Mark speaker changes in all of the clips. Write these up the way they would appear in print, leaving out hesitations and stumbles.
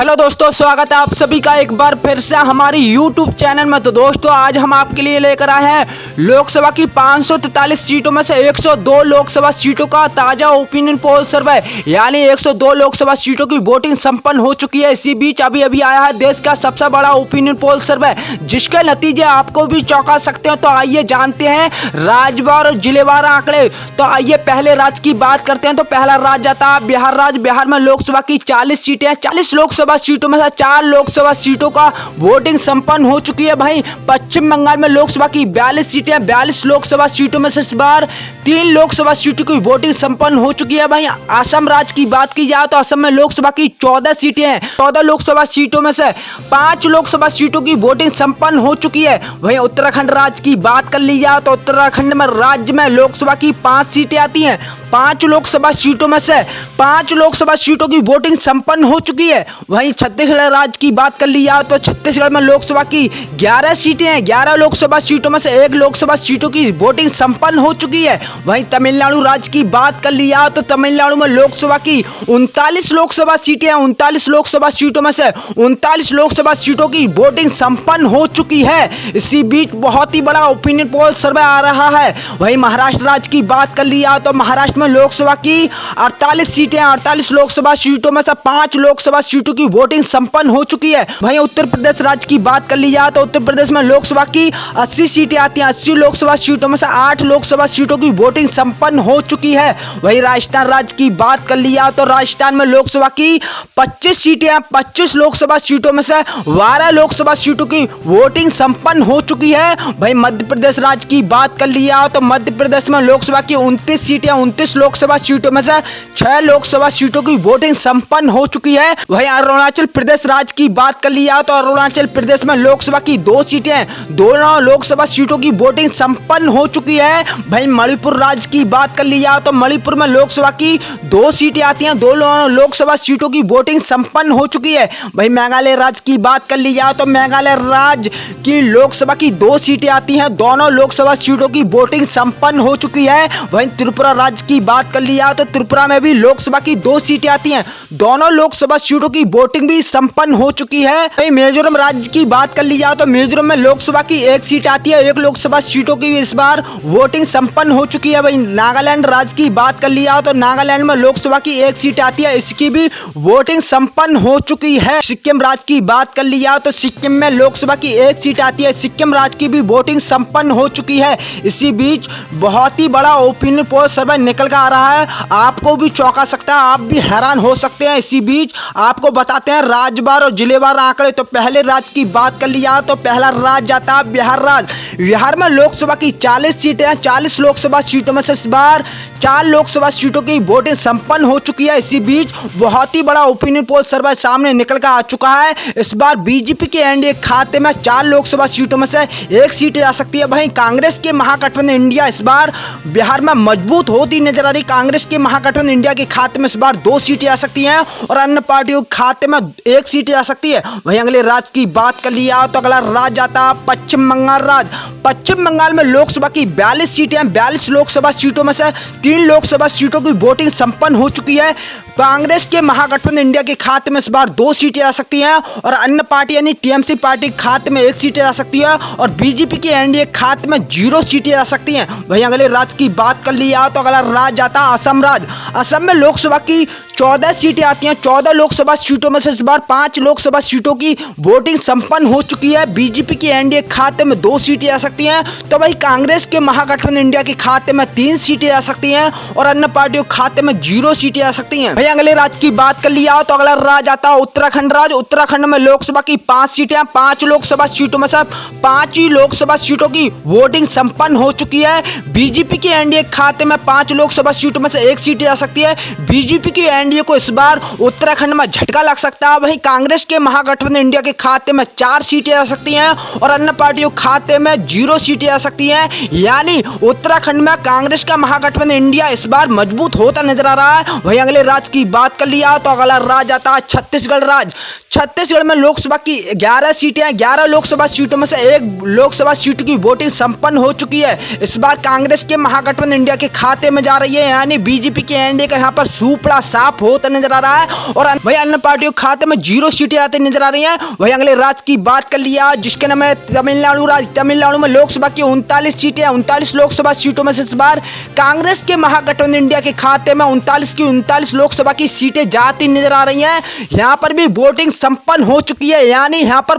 Speaker 1: Hello दोस्तों, स्वागत है आप सभी का एक बार फिर से हमारी YouTube चैनल में। तो दोस्तों, आज हम आपके लिए लेकर आए हैं लोकसभा की 543 सीटों में से 102 लोकसभा सीटों का ताजा ओपिनियन पोल सर्वे, यानी 102 लोकसभा सीटों की वोटिंग संपन्न हो चुकी है। इसी बीच अभी अभी आया है देश का सबसे बड़ा ओपिनियन पोल सर्वे, जिसके नतीजे आपको भी चौंका सकते हैं। तो आइए जानते हैं राज्यवार और जिलेवार आंकड़े। तो आइए पहले राज्य की बात करते हैं। तो पहला राज्य आता है बिहार राज्य। बिहार में लोकसभा की 40 सीटें हैं। 40 लोकसभा सीटों में से 4 लोकसभा सीटों का वोटिंग संपन्न हो चुकी है। भाई पश्चिम बंगाल में लोकसभा की 42 सीटें हैं। 42 लोकसभा सीटों में से इस बार 3 लोकसभा सीटों की वोटिंग संपन्न हो चुकी है। भाई असम राज्य की बात की जाए तो असम में लोकसभा की 14 सीटें हैं। 14 लोकसभा सीटों में से 5 लोकसभा सीटों की वोटिंग संपन्न हो चुकी है। वहीं उत्तराखंड राज्य की बात कर ली जाए तो उत्तराखंड में राज्य में लोकसभा की 5 सीटें आती हैं। 5 लोकसभा सीटों में से 5 लोकसभा सीटों की वोटिंग संपन्न हो चुकी है। वहीं छत्तीसगढ़ राज्य की बात कर ली जाए तो छत्तीसगढ़ में लोकसभा की 11 सीटें हैं। 11 लोकसभा सीटों में से 1 लोकसभा सीटों की वोटिंग संपन्न हो चुकी है। वहीं तमिलनाडु राज्य की बात कर ली जाए तो तमिलनाडु में लोकसभा की 39 लोकसभा सीटें हैं। 39 लोकसभा सीटों में से 39 लोकसभा सीटों की वोटिंग संपन्न हो चुकी है। इसी बीच बहुत ही बड़ा ओपिनियन पोल सर्वे आ रहा है। वहीं महाराष्ट्र राज्य की बात कर ली जाए तो महाराष्ट्र में लोकसभा की 48 सीटें हैं। 48 लोकसभा सीटों में से 5 लोकसभा सीटों की वोटिंग संपन्न हो चुकी है। वहीं उत्तर प्रदेश राज्य की बात कर ली जाए तो उत्तर प्रदेश में लोकसभा की 80 सीटें आती हैं। 80 लोकसभा सीटों में से 8 लोकसभा सीटों की वोटिंग संपन्न हो चुकी है। वहीं राजस्थान राज्य की बात कर ली जाए तो राजस्थान में लोकसभा की 25 सीटें हैं। 25 लोकसभा सीटों में से 12 लोकसभा सीटों की वोटिंग संपन्न हो चुकी है। वहीं मध्य प्रदेश राज्य की बात कर ली जाए तो मध्य प्रदेश में लोकसभा की 29 सीटें, 29 लोकसभा सीटों में से 6 लोकसभा सीटों की वोटिंग संपन्न हो चुकी है। वहीं अरुणाचल प्रदेश राज्य की बात कर ली जाए तो अरुणाचल प्रदेश में लोकसभा की 2 सीटें हैं। दोनों लोकसभा सीटों की वोटिंग संपन्न हो चुकी है। वहीं मणिपुर राज्य की बात कर ली जाए तो मणिपुर में लोकसभा की 2 सीटें आती हैं। दोनों लोकसभा सीटों की वोटिंग संपन्न हो चुकी है। वहीं मेघालय राज्य की बात कर ली जाए तो मेघालय राज्य की लोकसभा की 2 सीटें आती हैं। दोनों लोकसभा सीटों की वोटिंग संपन्न हो चुकी है। वहीं त्रिपुरा राज्य की बात कर ली जाए तो त्रिपुरा में भी लोकसभा की 2 सीटें आती हैं। दोनों लोकसभा सीटों की वोटिंग भी संपन्न हो चुकी है। वहीं मिजोरम राज्य की बात कर ली जाए तो मिजोरम में लोकसभा की 1 सीट आती है। 1 लोकसभा सीटों की इस बार वोटिंग संपन्न हो चुकी है। वहीं नागालैंड राज्य की बात कर ली जाए तो नागालैंड में लोकसभा की 1 सीट आती है। इसकी भी वोटिंग संपन्न हो चुकी है। सिक्किम राज्य की बात कर ली जाए तो सिक्किम में लोकसभा की 1 सीट आती है। सिक्किम राज्य की भी वोटिंग संपन्न हो चुकी है। इसी बीच बहुत ही बड़ा ओपिनियन पोल सर्वे निकल कर आ रहा है, आपको भी चौंका सकता है, आप भी हैरान हो सकते हैं। इसी बीच आपको बताते हैं राज्यवार और जिलेवार आंकड़े। तो पहले राज्य की बात कर ली जाए तो पहला राज्य आता है बिहार राज्य। बिहार में लोकसभा की 40 सीटें हैं। 40 लोकसभा सीटों में से इस बार 4 लोकसभा सीटों की वोटिंग संपन्न हो चुकी है। इसी बीच बहुत ही बड़ा ओपिनियन पोल सर्वे सामने निकल कर आ चुका है। इस बार बीजेपी के एनडीए खाते में 4 लोकसभा सीटों में से 1 सीट आ सकती है। वहीं कांग्रेस के महागठबंधन इंडिया इस बार बिहार में मजबूत होती नजर आ रही। कांग्रेस के महागठबंधन इंडिया के खाते में इस बार 2 सीटें आ सकती हैं और अन्य पार्टियों के खाते में 1 सीट आ सकती है। वहीं अगले राज्य की बात कर लिया तो अगला राज्य आता है पश्चिम बंगाल राज्य। पश्चिम बंगाल में लोकसभा की 42 सीटें हैं। 42 लोकसभा सीटों में से 3 लोकसभा सीटों की वोटिंग संपन्न हो चुकी है। कांग्रेस के महागठबंधन इंडिया के खाते में इस बार 2 सीटें आ सकती हैं और अन्य पार्टी यानी टीएमसी पार्टी के खाते में 1 सीट आ सकती है और बीजेपी के एनडीए खाते में 0 सीटें आ सकती हैं। वहीं अगले राज्य की बात कर लिया तो अगला राज्य आता है असम राज्य। असम में लोकसभा की 14 सीटें आती हैं। 14 लोकसभा सीटों में से इस बार 5 लोकसभा सीटों की वोटिंग संपन्न हो चुकी है। बीजेपी के एनडीए खाते में 2 सीटें आ सकती हैं। तो वही कांग्रेस के महागठबंधन इंडिया के खाते में 3 सीटें आ सकती हैं और अन्य पार्टियों के खाते में 0 सीटें आ सकती हैं। अगले राज्य की बात कर लिया तो अगला राज्य आता है उत्तराखंड राज्य। उत्तराखंड में लोकसभा की 5 सीटें हैं। 5 लोकसभा सीटों में से 5 ही लोकसभा सीटों की वोटिंग संपन्न हो चुकी है। बीजेपी के एनडीए खाते में 5 लोकसभा सीटों में से 1 सीट आ सकती है। बीजेपी के एनडीए को इस बार उत्तराखंड में झटका लग सकता है। वहीं कांग्रेस के महागठबंधन इंडिया के खाते में 4 सीटें आ सकती हैं और अन्य पार्टियों के खाते में 0 सीटें आ सकती हैं। यानी उत्तराखंड में कांग्रेस का महागठबंधन इंडिया इस बार मजबूत होता नजर आ रहा है। वहीं अगले राज्य की बात कर लिया तो अगला राज्य आता है छत्तीसगढ़ राज्य। छत्तीसगढ़ में लोकसभा की 11 सीटें हैं। 11 लोकसभा सीटों में से 1 लोकसभा सीट की वोटिंग संपन्न हो चुकी है। इस बार कांग्रेस के महागठबंधन इंडिया के खाते में जा रही है, यानी बीजेपी के एनडीए का यहाँ पर सूपड़ा साफ होता नजर आ रहा है और वही अन्य पार्टियों के खाते में 0 सीटें आती नजर आ रही हैं। वही अगले राज्य की बात कर लिया जिसके नाम है तमिलनाडु राज्य। तमिलनाडु में लोकसभा की 39 सीटें, 39 लोकसभा सीटों में से इस बार कांग्रेस के महागठबंधन इंडिया के खाते में 39 की 39 लोकसभा की सीटें जाती नजर आ रही हैं। यहाँ पर भी वोटिंग संपन्न हो चुकी है, यानी यहाँ पर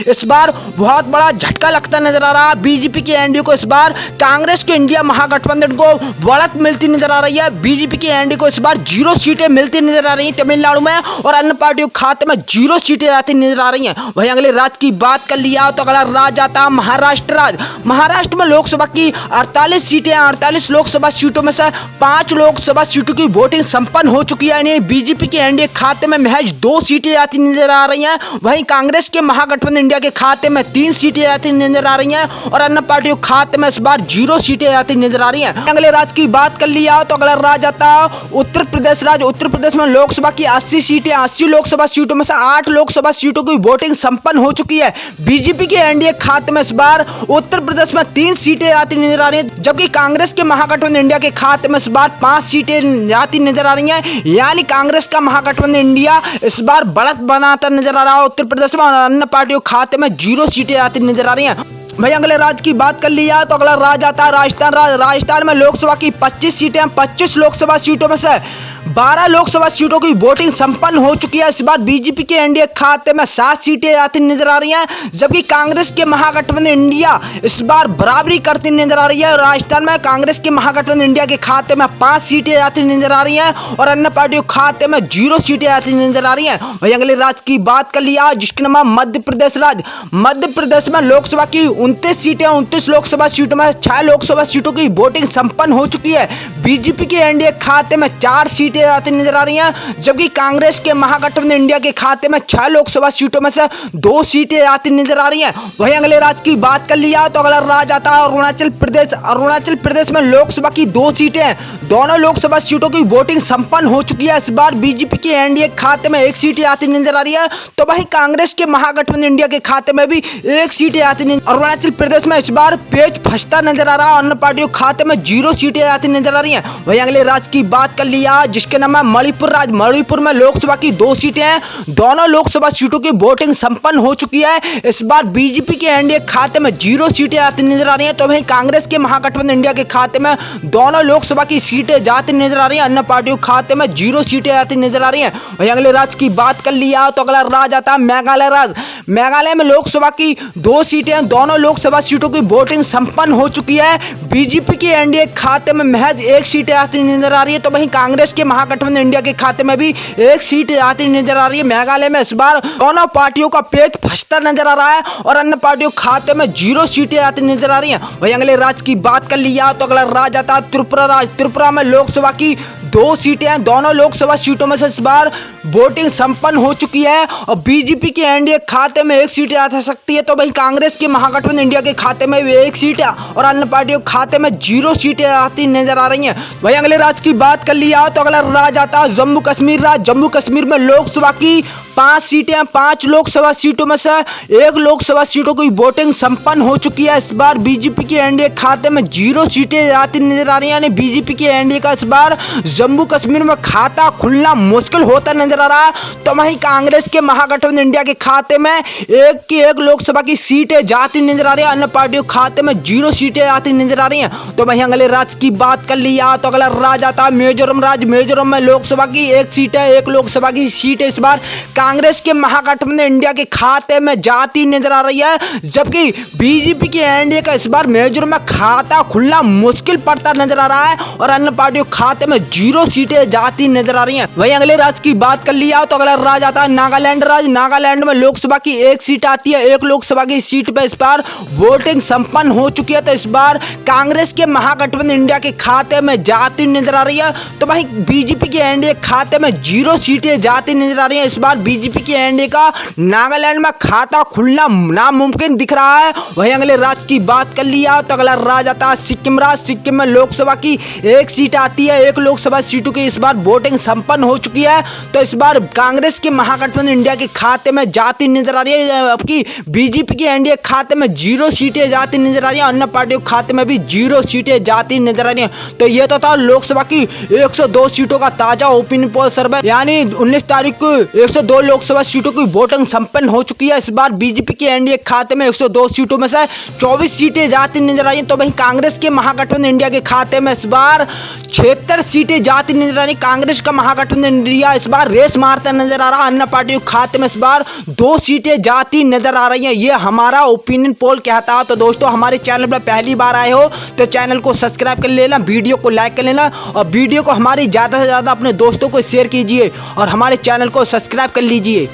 Speaker 1: इस बार बहुत बड़ा झटका लगता नजर आ रहा है। बीजेपी के एनडीए को इस बार कांग्रेस के इंडिया महागठबंधन को बढ़त मिलती नजर आ रही है। बीजेपी के एनडीए को इस बार 0 सीटें मिलती नजर आ रही है तमिलनाडु में और अन्य पार्टियों के खाते में 0 सीटें आती नजर आ रही हैं। वहीं अगले राज्य की बात कर लिया तो अगला राज्य आता है महाराष्ट्र राज्य। महाराष्ट्र में लोकसभा की 48 सीटें, 48 लोकसभा सीटों में से 5 लोकसभा सीटों की वोटिंग संपन्न हो चुकी है, यानी बीजेपी के एनडीए खाते में महज 2 सीटें आती नजर आ रही हैं। वहीं कांग्रेस के महागठबंधन इंडिया के खाते में 3 सीटें आती नजर आ रही हैं और अन्य पार्टियों के खाते में इस बार 0 सीटें आती नजर आ रही हैं। अगले राज्य की बात कर लिया तो अगला राज्य आता है उत्तर प्रदेश राज्य। उत्तर प्रदेश में लोकसभा की 80 सीटें, 80 लोकसभा सीटों में से 8 लोकसभा सीटों की वोटिंग संपन्न हो चुकी है। बीजेपी के एनडीए खाते में इस बार उत्तर प्रदेश में 3 सीटें आती नजर आ रही हैं, जबकि कांग्रेस के महागठबंधन इंडिया के खाते में इस बार 5 सीटें आती नजर आ रही हैं, यानी कांग्रेस का महागठबंधन इंडिया इस बार बढ़त बनाता नजर आ रहा है उत्तर प्रदेश में और अन्य पार्टियों खाते में 0 सीटें आती नजर आ रही हैं। भाई अगले राज्य की बात कर लिया तो अगला राज्य आता है राजस्थान राज्य। राजस्थान में लोकसभा की 25 सीटें, 25 लोकसभा सीटों में से 12 लोकसभा सीटों की वोटिंग संपन्न हो चुकी है। इस बार बीजेपी के एनडीए खाते में 7 सीटें आती नजर आ रही हैं, जबकि कांग्रेस के महागठबंधन इंडिया इस बार बराबरी करती नजर आ रही है। राजस्थान में कांग्रेस के महागठबंधन इंडिया के खाते में 5 सीटें आती नजर आ रही हैं और अन्य पार्टियों के खाते में 0 सीटें आती नजर आ रही हैं। वहीं अगले राज्य की बात कर लिया जिसके नाम है मध्य प्रदेश राज्य। मध्य प्रदेश में लोकसभा की 29 सीटें, 29 लोकसभा सीटों में 6 लोकसभा सीटों की वोटिंग संपन्न हो चुकी है। बीजेपी के एनडीए खाते में 4 सीटें आती नजर आ रही हैं, जबकि कांग्रेस के महागठबंधन इंडिया के खाते में 6 लोकसभा सीटों में से 2 सीटें आती नजर आ रही हैं। वहीं अगले राज्य की बात कर लिया तो अगला राज्य आता है अरुणाचल प्रदेश। अरुणाचल प्रदेश में लोकसभा की 2 सीटें, दोनों लोकसभा सीटों की वोटिंग संपन्न हो चुकी है। इस बार बीजेपी के एनडीए खाते में 1 सीटें आती नजर आ रही है, तो वहीं कांग्रेस के महागठबंधन इंडिया के खाते में भी 1 सीटें आती नजर। अरुणाचल प्रदेश में इस बार पेच फंसता नजर आ रहा है, अन्य पार्टियों खाते में 0 सीटें आती नजर आ रही हैं। वहीं अगले राज्य की बात कर लिया जिसके नाम है मणिपुर राज्य। मणिपुर में लोकसभा की 2 सीटें हैं, दोनों लोकसभा सीटों की वोटिंग संपन्न हो चुकी है। इस बार बीजेपी के एनडीए खाते में 0 सीटें आती नजर आ रही हैं, तो वहीं कांग्रेस के महागठबंधन इंडिया के खाते में दोनों लोकसभा की सीटें जाती नजर आ रही हैं, अन्य पार्टियों के खाते में 0 सीटें आती नजर आ रही हैं। वहीं अगले राज्य की बात कर लिया तो अगला राज्य आता है मेघालय राज्य। मेघालय में लोकसभा की 2 सीटें, दोनों लोकसभा सीटों की वोटिंग संपन्न हो चुकी है। बीजेपी के एनडीए खाते में महज 1 सीटें आती नजर आ रही है, तो वहीं कांग्रेस के महागठबंधन इंडिया के खाते में भी 1 सीट आती नजर आ रही है। मेघालय में इस बार दोनों पार्टियों का पेच फंसता नजर आ रहा है और अन्य पार्टियों खाते में 0 सीटें आती नजर आ रही हैं। वहीं अगले राज्य की बात कर लिया तो अगला राज्य आता है त्रिपुरा राज्य। त्रिपुरा में लोकसभा की 2 सीटें हैं, दोनों लोकसभा सीटों में से इस बार वोटिंग संपन्न हो चुकी है और बीजेपी के एनडीए खाते में 1 सीट आ सकती है, तो वहीं कांग्रेस के महागठबंधन इंडिया के खाते में भी 1 सीट और अन्य पार्टियों के खाते में 0 सीटें आती नजर आ रही हैं। वहीं अगले राज्य की बात कर लिया तो अगला राज्य आता है जम्मू कश्मीर राज्य। जम्मू कश्मीर में लोकसभा की 5 सीटें, 5 लोकसभा सीटों में से 1 लोकसभा सीटों की वोटिंग संपन्न हो चुकी है। इस बार बीजेपी के एनडीए खाते में 0 सीटें आती नजर आ रही है, यानी बीजेपी के एनडीए का इस बार जम्मू कश्मीर में खाता खुलना मुश्किल होता नजर आ रहा है, तो वहीं कांग्रेस के महागठबंधन इंडिया के खाते में 1 की 1 लोकसभा की सीटें जाती नजर आ रही है, अन्य पार्टियों खाते में 0 सीटें आती नजर आ रही हैं। तो वहीं अगले राज्य की बात कर लिया तो अगला राज्य आता है मिजोरम राज्य। मिजोरम में लोकसभा की 1 सीट है, 1 लोकसभा की सीट इस बार कांग्रेस के महागठबंधन इंडिया के खाते में जाती नजर आ रही है, जबकि बीजेपी के एनडीए का इस बार मिजोरम में खाता खुलना मुश्किल पड़ता नजर आ रहा है और अन्य पार्टियों खाते में 0 सीटें जाती नजर आ रही हैं। वहीं अगले राज्य की बात कर लिया तो अगला राज्य आता है नागालैंड राज्य। नागालैंड में लोकसभा की 1 सीट आती है, 1 लोकसभा की सीट पर इस बार वोटिंग संपन्न हो चुकी है, तो इस बार कांग्रेस के महागठबंधन इंडिया के खाते में जाती नजर आ रही है, तो वहीं बीजेपी के एनडीए खाते में 0 सीटें जाती नजर आ रही है। इस बार बीजेपी की एनडीए का नागालैंड में खाता खुलना नामुमकिन दिख रहा है। वहीं अगले राज्य की बात कर लिया तो अगला राज्य आता है सिक्किम राज्य। सिक्किम में लोकसभा की एक सीट आती है। एक लोकसभा सीटों की इस बार वोटिंग संपन्न हो चुकी है। तो इस बार कांग्रेस के महागठबंधन इंडिया के खाते में जाती नजर आ रही है। आपकी बीजेपी की एनडीए खाते में 0 सीटें जाती नजर आ रही है। अन्य पार्टियों के खाते में भी 0 सीटें जाती नजर आ रही है। तो ये तो था लोकसभा की 102 सीटों का ताजा ओपिनियन पोल सर्वे, यानी 19 तारीख को 102 लोकसभा सीटों की वोटिंग संपन्न हो चुकी है। इस बार बीजेपी के एनडीए खाते में 102 सीटों में से 24 सीटें जाती नजर आई। तो वहीं कांग्रेस के महागठबंधन इंडिया के खाते में इस बार 76 सीटें जाती नजर आ रही। कांग्रेस का महागठबंधन इंडिया इस बार रेस मारता नजर आ रहा। अन्य पार्टियों के खाते में इस बार 2 सीटें जाती नजर आ रही हैं। ये हमारा ओपिनियन पोल कहता है। तो दोस्तों हमारे चैनल पर पहली बार आए हो तो चैनल को सब्सक्राइब कर लेना, वीडियो को लाइक कर लेना और वीडियो को हमारी ज़्यादा से ज़्यादा अपने दोस्तों को शेयर कीजिए और हमारे चैनल को सब्सक्राइब कर लीजिए।